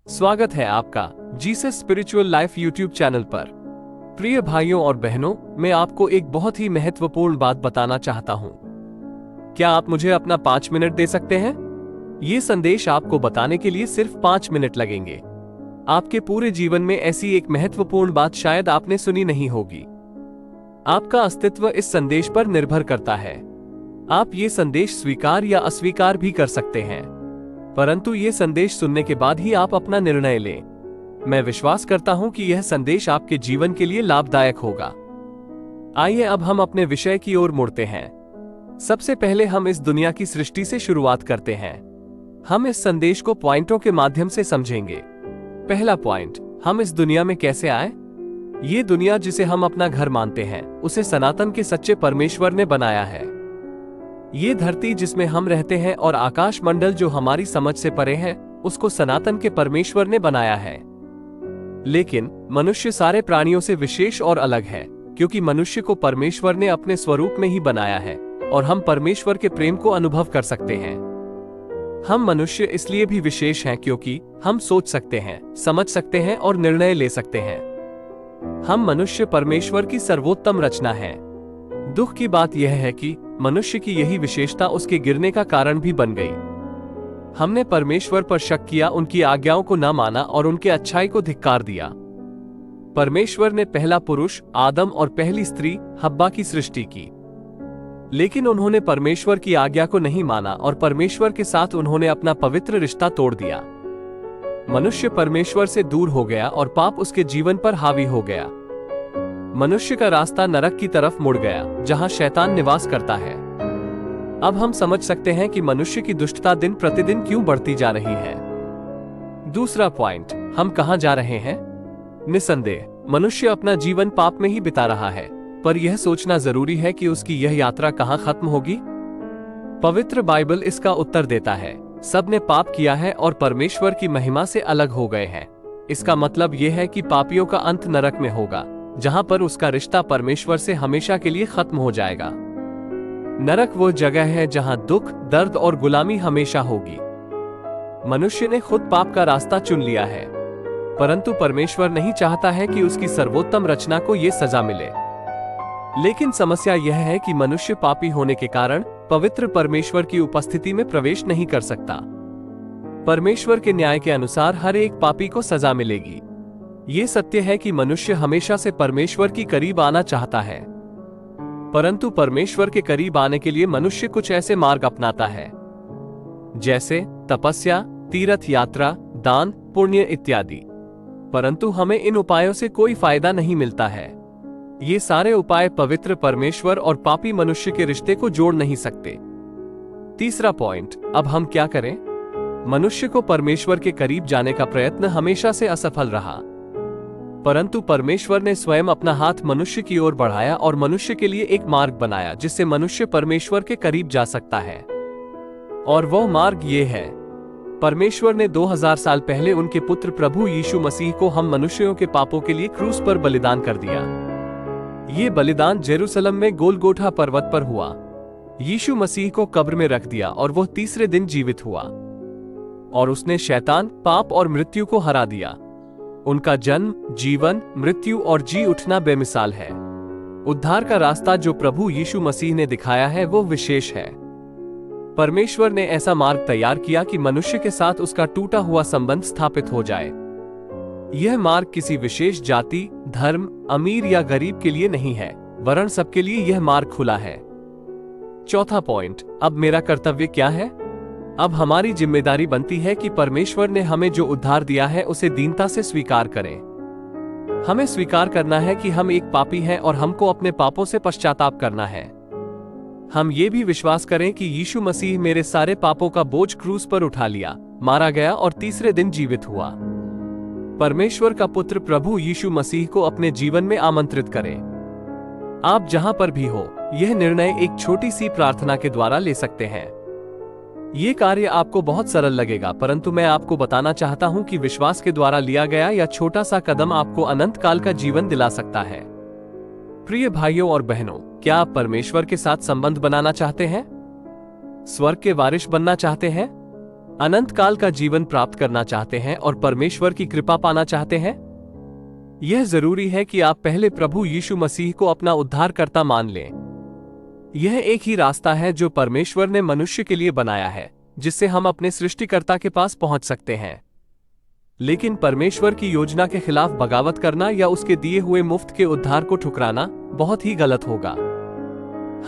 स्वागत है आपका Jesus spiritual life YouTube channel पर। प्रिय भाइयों और बहनों, मैं आपको एक बहुत ही महत्वपूर्ण बात बताना चाहता हूं। क्या आप मुझे अपना 5 मिनट दे सकते हैं? ये संदेश आपको बताने के लिए सिर्फ 5 मिनट लगेंगे। आपके पूरे जीवन में ऐसी एक महत्वपूर्ण बात शायद आपने सुनी नहीं होगी। आपका अस्तित्व इस संदेश पर निर्भर करता है। आप ये संदेश स्वीकार या अस्वीकार भी कर सकते हैं, परंतु ये संदेश सुनने के बाद ही आप अपना निर्णय लें। मैं विश्वास करता हूं कि यह संदेश आपके जीवन के लिए लाभदायक होगा। आइए अब हम अपने विषय की ओर मुड़ते हैं। सबसे पहले हम इस दुनिया की सृष्टि से शुरुआत करते हैं। हम इस संदेश को पॉइंटों के माध्यम से समझेंगे। पहला पॉइंट, हम इस दुनिया में कैसे आए? ये दुनिया जिसे हम अपना घर मानते हैं, उसे सनातन के सच्चे परमेश्वर ने बनाया है। ये धरती जिसमें हम रहते हैं और आकाश मंडल जो हमारी समझ से परे है, उसको सनातन के परमेश्वर ने बनाया है। लेकिन मनुष्य सारे प्राणियों से विशेष और अलग है, क्योंकि मनुष्य को परमेश्वर ने अपने स्वरूप में ही बनाया है और हम परमेश्वर के प्रेम को अनुभव कर सकते हैं। हम मनुष्य इसलिए भी विशेष हैं क्योंकि हम सोच सकते हैं, समझ सकते हैं और निर्णय ले सकते हैं। हम मनुष्य परमेश्वर की सर्वोत्तम रचना है। दुख की बात यह है कि मनुष्य की यही विशेषता उसके गिरने का कारण भी बन गई। हमने परमेश्वर पर शक किया, उनकी आज्ञाओं को न माना और उनके अच्छाई को धिक्कार दिया। परमेश्वर ने पहला पुरुष आदम और पहली स्त्री हब्बा की सृष्टि की, लेकिन उन्होंने परमेश्वर की आज्ञा को नहीं माना और परमेश्वर के साथ उन्होंने अपना पवित्र रिश्ता तोड़ दिया। मनुष्य परमेश्वर से दूर हो गया और पाप उसके जीवन पर हावी हो गया। मनुष्य का रास्ता नरक की तरफ मुड़ गया, जहां शैतान निवास करता है। अब हम समझ सकते हैं कि मनुष्य की दुष्टता दिन प्रतिदिन क्यों बढ़ती जा रही है। दूसरा पॉइंट, हम कहां जा रहे हैं? निसंदेह मनुष्य अपना जीवन पाप में ही बिता रहा है, पर यह सोचना जरूरी है कि उसकी यह यात्रा कहां खत्म होगी। पवित्र बाइबल इसका उत्तर देता है, सबने पाप किया है और परमेश्वर की महिमा से अलग हो गए हैं। इसका मतलब यह है कि पापियों का अंत नरक में होगा, जहां पर उसका रिश्ता परमेश्वर से हमेशा के लिए खत्म हो जाएगा। नरक वो जगह है जहां दुख, दर्द और गुलामी हमेशा होगी। मनुष्य ने खुद पाप का रास्ता चुन लिया है, परंतु परमेश्वर नहीं चाहता है कि उसकी सर्वोत्तम रचना को ये सजा मिले। लेकिन समस्या यह है कि मनुष्य पापी होने के कारण पवित्र परमेश्वर की उपस्थिति में प्रवेश नहीं कर सकता। परमेश्वर के न्याय के अनुसार हर एक पापी को सजा मिलेगी। ये सत्य है कि मनुष्य हमेशा से परमेश्वर की करीब आना चाहता है, परंतु परमेश्वर के करीब आने के लिए मनुष्य कुछ ऐसे मार्ग अपनाता है, जैसे तपस्या, तीर्थ यात्रा, दान, पुण्य इत्यादि। परंतु हमें इन उपायों से कोई फायदा नहीं मिलता है। ये सारे उपाय पवित्र परमेश्वर और पापी मनुष्य के रिश्ते को जोड़ नहीं सकते। तीसरा पॉइंट, अब हम क्या करें? मनुष्य को परमेश्वर के करीब जाने का प्रयत्न हमेशा से असफल रहा, परंतु परमेश्वर ने स्वयं अपना हाथ मनुष्य की ओर बढ़ाया और मनुष्य के लिए एक मार्ग बनाया जिससे मनुष्य परमेश्वर के करीब जा सकता है। और वह मार्ग ये है, परमेश्वर ने 2000 साल पहले उनके पुत्र प्रभु यीशु मसीह को हम मनुष्यों के पापों के लिए क्रूस पर बलिदान कर दिया। ये बलिदान जेरूसलम में गोलगोथा पर्वत पर हुआ। यीशु मसीह को कब्र में रख दिया और वह तीसरे दिन जीवित हुआ और उसने शैतान, पाप और मृत्यु को हरा दिया। उनका जन्म, जीवन, मृत्यु और जी उठना बेमिसाल है। उद्धार का रास्ता जो प्रभु यीशु मसीह ने दिखाया है वो विशेष है। परमेश्वर ने ऐसा मार्ग तैयार किया कि मनुष्य के साथ उसका टूटा हुआ संबंध स्थापित हो जाए। यह मार्ग किसी विशेष जाति, धर्म, अमीर या गरीब के लिए नहीं है, वरन सबके लिए यह मार्ग खुला है। चौथा पॉइंट, अब मेरा कर्तव्य क्या है? अब हमारी जिम्मेदारी बनती है कि परमेश्वर ने हमें जो उद्धार दिया है उसे दीनता से स्वीकार करें। हमें स्वीकार करना है कि हम एक पापी हैं और हमको अपने पापों से पश्चाताप करना है। हम ये भी विश्वास करें कि यीशु मसीह मेरे सारे पापों का बोझ क्रूस पर उठा लिया, मारा गया और तीसरे दिन जीवित हुआ। परमेश्वर का पुत्र प्रभु यीशु मसीह को अपने जीवन में आमंत्रित करें। आप जहां पर भी हो, यह निर्णय एक छोटी सी प्रार्थना के द्वारा ले सकते हैं। ये कार्य आपको बहुत सरल लगेगा, परंतु मैं आपको बताना चाहता हूं कि विश्वास के द्वारा लिया गया यह छोटा सा कदम आपको अनंत काल का जीवन दिला सकता है। प्रिय भाइयों और बहनों, क्या आप परमेश्वर के साथ संबंध बनाना चाहते हैं? स्वर्ग के वारिस बनना चाहते हैं? अनंत काल का जीवन प्राप्त करना चाहते हैं और परमेश्वर की कृपा पाना चाहते हैं? यह जरूरी है कि आप पहले प्रभु यीशु मसीह को अपना उद्धारकर्ता मान लें। यह एक ही रास्ता है जो परमेश्वर ने मनुष्य के लिए बनाया है, जिससे हम अपने सृष्टिकर्ता के पास पहुंच सकते हैं। लेकिन परमेश्वर की योजना के खिलाफ बगावत करना या उसके दिए हुए मुफ्त के उद्धार को ठुकराना बहुत ही गलत होगा।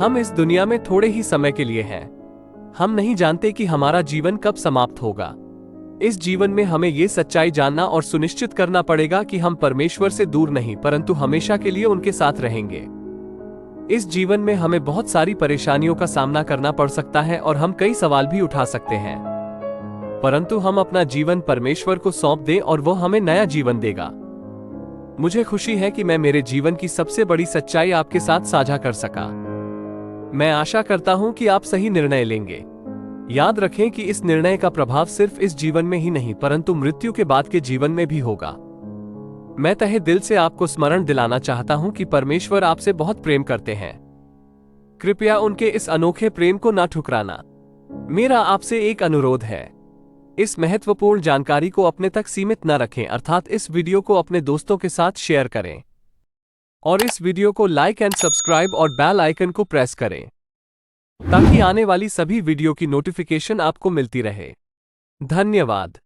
हम इस दुनिया में थोड़े ही समय के लिए हैं। हम नहीं जानते कि हमारा जीवन कब समाप्त होगा। इस जीवन में हमें यह सच्चाई जानना और सुनिश्चित करना पड़ेगा कि हम परमेश्वर से दूर नहीं परंतु हमेशा के लिए उनके साथ रहेंगे। इस जीवन में हमें बहुत सारी परेशानियों का सामना करना पड़ सकता है और हम कई सवाल भी उठा सकते हैं, परंतु हम अपना जीवन परमेश्वर को सौंप दें और वह हमें नया जीवन देगा। मुझे खुशी है कि मैं मेरे जीवन की सबसे बड़ी सच्चाई आपके साथ साझा कर सका। मैं आशा करता हूं कि आप सही निर्णय लेंगे। याद रखें कि इस निर्णय का प्रभाव सिर्फ इस जीवन में ही नहीं परंतु मृत्यु के बाद के जीवन में भी होगा। मैं तहे दिल से आपको स्मरण दिलाना चाहता हूं कि परमेश्वर आपसे बहुत प्रेम करते हैं। कृपया उनके इस अनोखे प्रेम को ना ठुकराना। मेरा आपसे एक अनुरोध है, इस महत्वपूर्ण जानकारी को अपने तक सीमित न रखें, अर्थात इस वीडियो को अपने दोस्तों के साथ शेयर करें और इस वीडियो को लाइक एंड सब्सक्राइब और बेल आइकन को प्रेस करें ताकि आने वाली सभी वीडियो की नोटिफिकेशन आपको मिलती रहे। धन्यवाद।